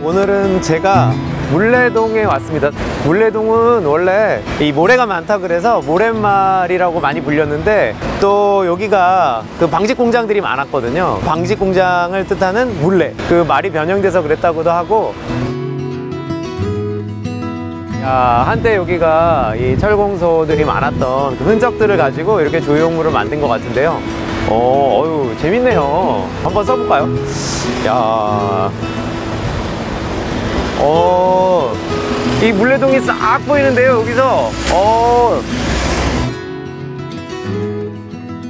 오늘은 제가 물레동에 왔습니다. 물레동은 원래 이 모래가 많다 그래서 모랫말이라고 많이 불렸는데, 또 여기가 그 방직 공장들이 많았거든요. 방직 공장을 뜻하는 물레, 그 말이 변형돼서 그랬다고도 하고. 야, 한때 여기가 이 철공소들이 많았던 그 흔적들을 가지고 이렇게 조형물을 만든 것 같은데요. 어유 재밌네요. 한번 써볼까요? 야, 이 물레동이 싹 보이는데요, 여기서.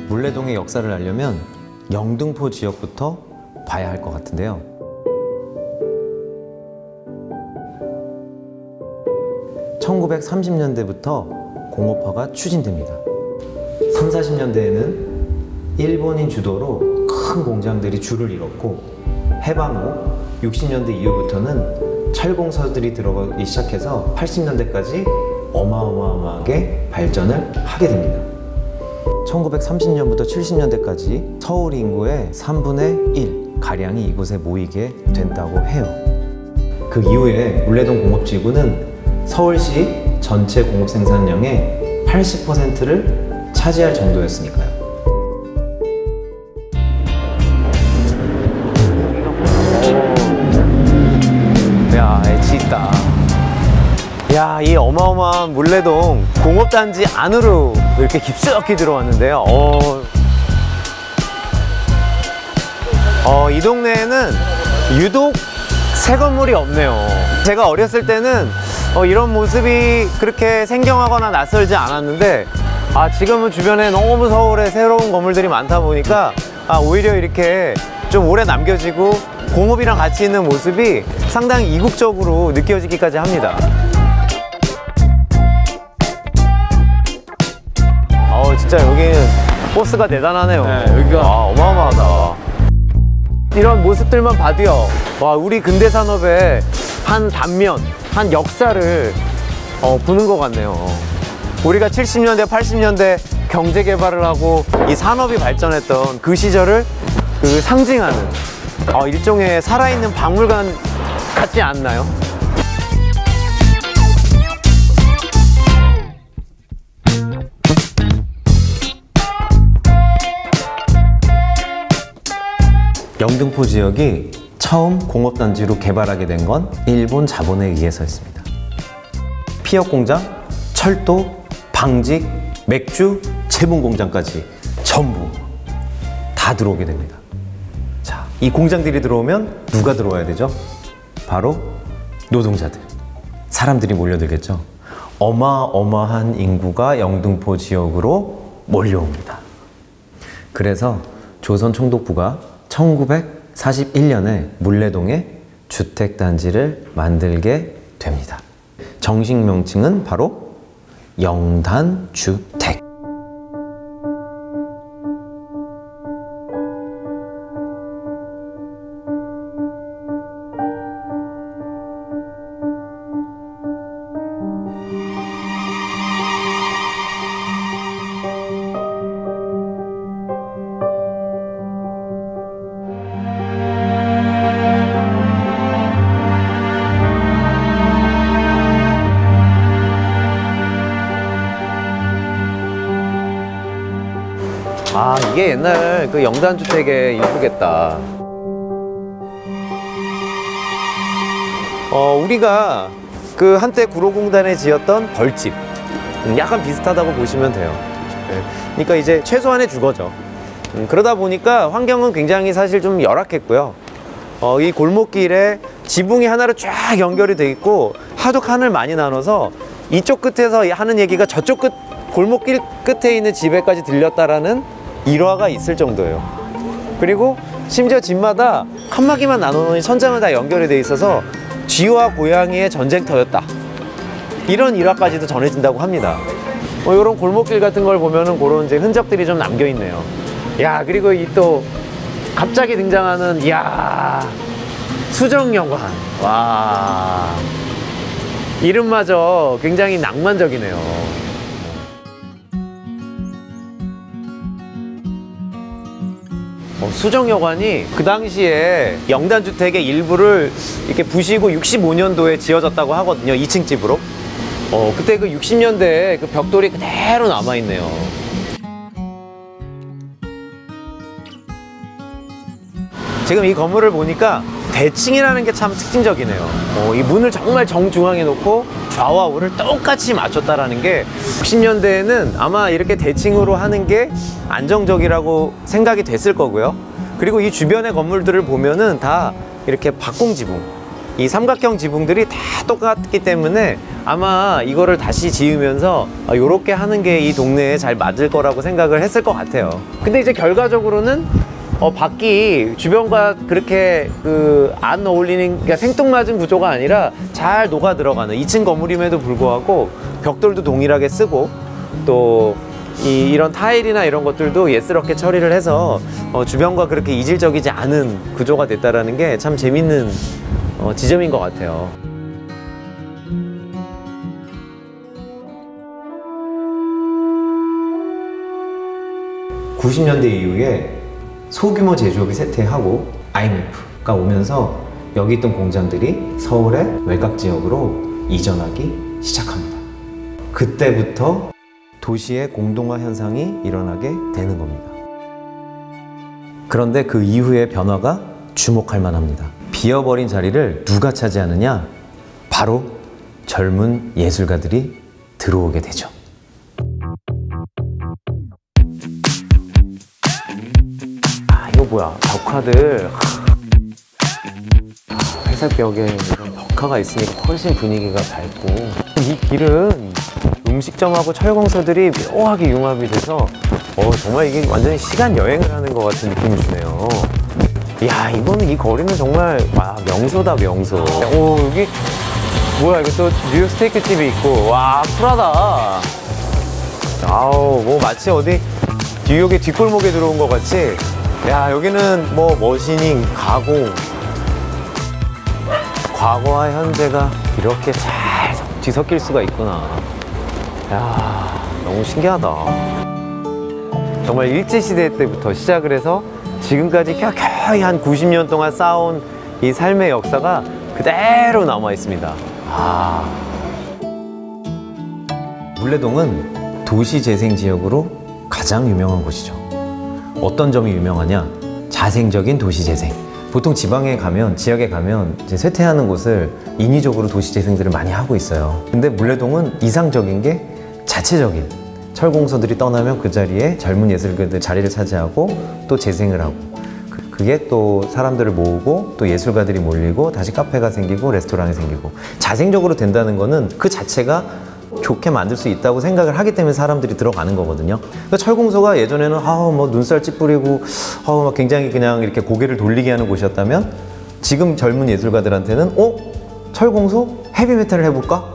물레동의 역사를 알려면 영등포 지역부터 봐야 할 것 같은데요. 1930년대부터 공업화가 추진됩니다. 3, 40년대에는 일본인 주도로 큰 공장들이 줄을 이뤘고, 해방 후 60년대 이후부터는 철공사들이 들어가기 시작해서 80년대까지 어마어마하게 발전을 하게 됩니다. 1930년부터 70년대까지 서울 인구의 3분의 1 가량이 이곳에 모이게 된다고 해요. 그 이후에 물레동 공업지구는 서울시 전체 공업 생산량의 80%를 차지할 정도였으니까요. 야, 엣지 있다. 야, 이 어마어마한 물레동 공업단지 안으로 이렇게 깊숙이 들어왔는데요. 이 동네에는 유독 새 건물이 없네요. 제가 어렸을 때는 이런 모습이 그렇게 생경하거나 낯설지 않았는데, 지금은 주변에 너무 서울에 새로운 건물들이 많다 보니까 오히려 이렇게 좀 오래 남겨지고 공업이랑 같이 있는 모습이 상당히 이국적으로 느껴지기까지 합니다. 진짜 여기는 포스가 대단하네요. 네, 여기가 어마어마하다. 이런 모습들만 봐도요, 우리 근대산업의 한 단면, 한 역사를 보는 것 같네요. 우리가 70년대, 80년대 경제 개발을 하고 이 산업이 발전했던 그 시절을 상징하는 일종의 살아있는 박물관 같지 않나요? 영등포 지역이 처음 공업단지로 개발하게 된 건 일본 자본에 의해서였습니다. 피혁 공장, 철도, 방직, 맥주, 제분 공장까지 전부 다 들어오게 됩니다. 자, 이 공장들이 들어오면 누가 들어와야 되죠? 바로 노동자들, 사람들이 몰려들겠죠. 어마어마한 인구가 영등포 지역으로 몰려옵니다. 그래서 조선총독부가 1941년에 물레동에 주택단지를 만들게 됩니다. 정식 명칭은 바로 영단주택. 이게 옛날 그 영단주택의 일부겠다. 우리가 그 한때 구로공단에 지었던 벌집, 약간 비슷하다고 보시면 돼요. 그러니까 이제 최소한의 주거죠. 그러다 보니까 환경은 굉장히 사실 좀 열악했고요. 이 골목길에 지붕이 하나로 쫙 연결이 돼 있고 하도 칸을 많이 나눠서 이쪽 끝에서 하는 얘기가 저쪽 끝 골목길 끝에 있는 집에까지 들렸다라는 일화가 있을 정도예요. 그리고 심지어 집마다 칸막이만 나눠놓은 천장은 다 연결이 돼 있어서 쥐와 고양이의 전쟁터였다, 이런 일화까지도 전해진다고 합니다. 이런 골목길 같은 걸 보면은 그런 이제 흔적들이 좀 남겨 있네요. 야, 그리고 이 또 갑자기 등장하는 수정여관. 와, 이름마저 굉장히 낭만적이네요. 수정여관이 그 당시에 영단주택의 일부를 이렇게 부시고 65년도에 지어졌다고 하거든요. 2층 집으로. 그때 그 60년대에 그 벽돌이 그대로 남아있네요. 지금 이 건물을 보니까 대칭이라는 게 참 특징적이네요. 이 문을 정말 정중앙에 놓고 좌와 우를 똑같이 맞췄다라는 게 60년대에는 아마 이렇게 대칭으로 하는 게 안정적이라고 생각이 됐을 거고요. 그리고 이 주변의 건물들을 보면은 다 이렇게 박공 지붕, 이 삼각형 지붕들이 다 똑같기 때문에 아마 이거를 다시 지으면서 이렇게 하는 게 이 동네에 잘 맞을 거라고 생각을 했을 것 같아요. 근데 이제 결과적으로는 밖이 주변과 그렇게 안 어울리는, 그러니까 생뚱맞은 구조가 아니라 잘 녹아 들어가는 2층 건물임에도 불구하고 벽돌도 동일하게 쓰고 또 이런 타일이나 이런 것들도 예스럽게 처리를 해서 주변과 그렇게 이질적이지 않은 구조가 됐다라는 게 참 재밌는 지점인 것 같아요. (90년대) 이후에 소규모 제조업이 쇠퇴하고 IMF가 오면서 여기 있던 공장들이 서울의 외곽 지역으로 이전하기 시작합니다. 그때부터 도시의 공동화 현상이 일어나게 되는 겁니다. 그런데 그 이후의 변화가 주목할 만합니다. 비어버린 자리를 누가 차지하느냐? 바로 젊은 예술가들이 들어오게 되죠. 이거 뭐야, 벽화들. 회색 벽에 이런 벽화가 있으니까 훨씬 분위기가 밝고, 이 길은 음식점하고 철공소들이 묘하게 융합이 돼서 정말 이게 완전히 시간 여행을 하는 것 같은 느낌이 주네요. 이야, 이거는, 이 거리는 정말 명소다, 명소. 여기 뭐야, 이거 또 뉴욕 스테이크 집이 있고, 와, 쿨하다. 아우, 뭐 마치 어디 뉴욕의 뒷골목에 들어온 것 같이. 야, 여기는 뭐 머시닝, 가공, 과거와 현재가 이렇게 잘 뒤섞일 수가 있구나. 야, 너무 신기하다. 정말 일제시대 때부터 시작을 해서 지금까지 켜켜이 한 90년 동안 쌓아온 이 삶의 역사가 그대로 남아 있습니다. 물레동은 도시재생지역으로 가장 유명한 곳이죠. 어떤 점이 유명하냐? 자생적인 도시재생. 보통 지방에 가면, 지역에 가면 이제 쇠퇴하는 곳을 인위적으로 도시재생들을 많이 하고 있어요. 근데 물레동은 이상적인 게 자체적인, 철공소들이 떠나면 그 자리에 젊은 예술가들 자리를 차지하고 또 재생을 하고, 그게 또 사람들을 모으고 또 예술가들이 몰리고 다시 카페가 생기고 레스토랑이 생기고, 자생적으로 된다는 거는 그 자체가 좋게 만들 수 있다고 생각을 하기 때문에 사람들이 들어가는 거거든요. 그러니까 철공소가 예전에는 뭐 눈살 찌푸리고 막 굉장히 그냥 이렇게 고개를 돌리게 하는 곳이었다면, 지금 젊은 예술가들한테는 철공소? 헤비메탈을 해볼까?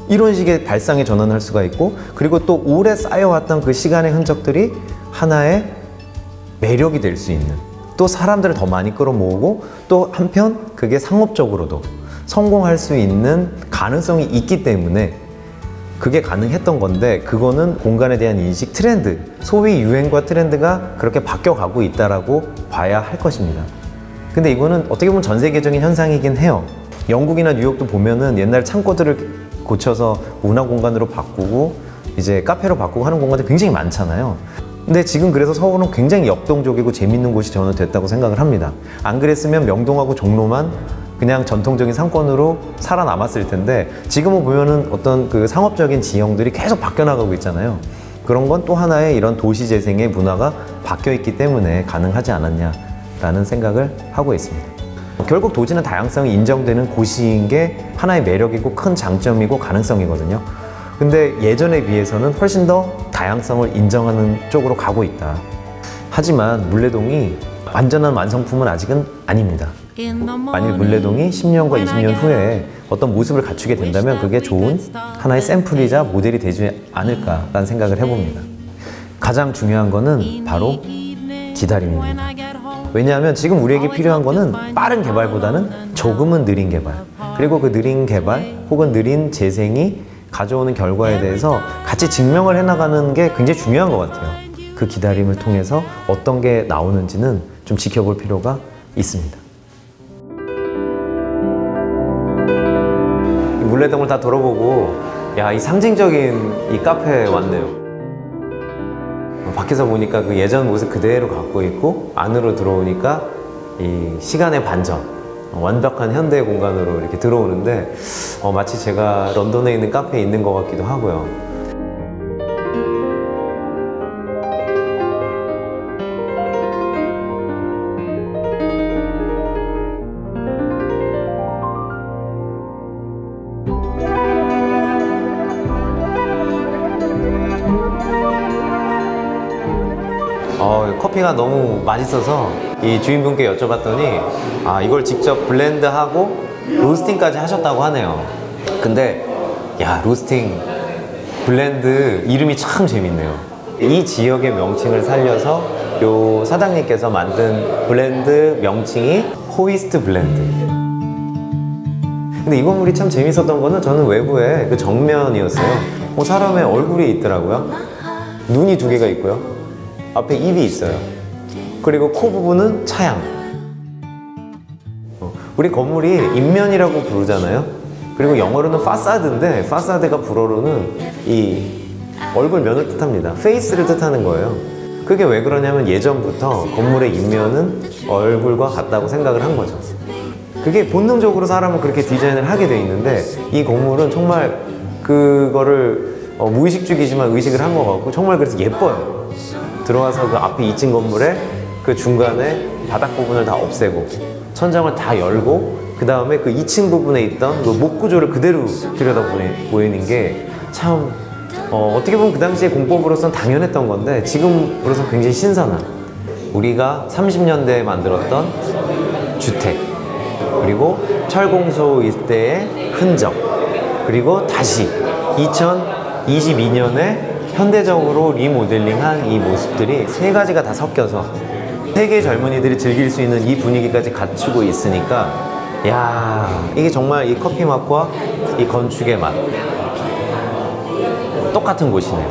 이런 식의 발상의 전환을 할 수가 있고, 그리고 또 오래 쌓여왔던 그 시간의 흔적들이 하나의 매력이 될 수 있는, 또 사람들을 더 많이 끌어모으고 또 한편 그게 상업적으로도 성공할 수 있는 가능성이 있기 때문에 그게 가능했던 건데, 그거는 공간에 대한 인식, 트렌드, 소위 유행과 트렌드가 그렇게 바뀌어가고 있다라고 봐야 할 것입니다. 근데 이거는 어떻게 보면 전 세계적인 현상이긴 해요. 영국이나 뉴욕도 보면은 옛날 창고들을 고쳐서 문화공간으로 바꾸고 이제 카페로 바꾸고 하는 공간들이 굉장히 많잖아요. 근데 지금 그래서 서울은 굉장히 역동적이고 재밌는 곳이 저는 됐다고 생각을 합니다. 안 그랬으면 명동하고 종로만 그냥 전통적인 상권으로 살아남았을 텐데, 지금은 보면은 어떤 그 상업적인 지형들이 계속 바뀌어나가고 있잖아요. 그런 건 또 하나의 이런 도시재생의 문화가 바뀌어 있기 때문에 가능하지 않았냐라는 생각을 하고 있습니다. 결국 도시는 다양성이 인정되는 곳인 게 하나의 매력이고 큰 장점이고 가능성이거든요. 근데 예전에 비해서는 훨씬 더 다양성을 인정하는 쪽으로 가고 있다. 하지만 물레동이 완전한 완성품은 아직은 아닙니다. 만일 물레동이 10년과 20년 후에 어떤 모습을 갖추게 된다면 그게 좋은 하나의 샘플이자 모델이 되지 않을까라는 생각을 해봅니다. 가장 중요한 거는 바로 기다림입니다. 왜냐하면 지금 우리에게 필요한 거는 빠른 개발보다는 조금은 느린 개발, 그리고 그 느린 개발 혹은 느린 재생이 가져오는 결과에 대해서 같이 증명을 해나가는 게 굉장히 중요한 것 같아요. 그 기다림을 통해서 어떤 게 나오는지는 좀 지켜볼 필요가 있습니다. 물레동을 다 돌아보고 야, 이 상징적인 이 카페에 왔네요. 밖에서 보니까 그 예전 모습 그대로 갖고 있고 안으로 들어오니까 이 시간의 반전, 완벽한 현대 공간으로 이렇게 들어오는데 마치 제가 런던에 있는 카페에 있는 것 같기도 하고요. 커피가 너무 맛있어서 이 주인분께 여쭤봤더니 이걸 직접 블렌드하고 로스팅까지 하셨다고 하네요. 근데 야, 로스팅 블렌드 이름이 참 재밌네요. 이 지역의 명칭을 살려서 요 사장님께서 만든 블렌드 명칭이 호이스트 블렌드. 근데 이 건물이 참 재밌었던 거는 저는 외부에 그 정면이었어요. 사람의 얼굴이 있더라고요. 눈이 2개가 있고요. 앞에 입이 있어요. 그리고 코 부분은 차양. 우리 건물이 인면이라고 부르잖아요. 그리고 영어로는 파사드인데 파사드가 불어로는 이 얼굴 면을 뜻합니다. 페이스를 뜻하는 거예요. 그게 왜 그러냐면 예전부터 건물의 인면은 얼굴과 같다고 생각을 한 거죠. 그게 본능적으로 사람은 그렇게 디자인을 하게 돼 있는데 이 건물은 정말 그거를 무의식적이지만 의식을 한 것 같고 정말 그래서 예뻐요. 들어와서 그 앞에 2층 건물에 그 중간에 바닥 부분을 다 없애고 천장을 다 열고 그 다음에 그 2층 부분에 있던 그 목 구조를 그대로 들여다 보이는 게 참 어떻게 보면 그 당시에 공법으로서는 당연했던 건데 지금으로서는 굉장히 신선한, 우리가 30년대에 만들었던 주택, 그리고 철공소 일대의 흔적, 그리고 다시 2022년에 현대적으로 리모델링한 이 모습들이 세 가지가 다 섞여서 세계 젊은이들이 즐길 수 있는 이 분위기까지 갖추고 있으니까 야, 이게 정말 이 커피 맛과 이 건축의 맛 똑같은 곳이네요.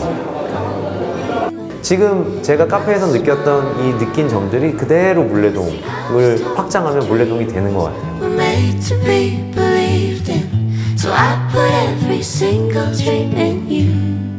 지금 제가 카페에서 느꼈던 이 느낀 점들이 그대로 물레동을 확장하면 물레동이 되는 것 같아요. So I put every single dream in you.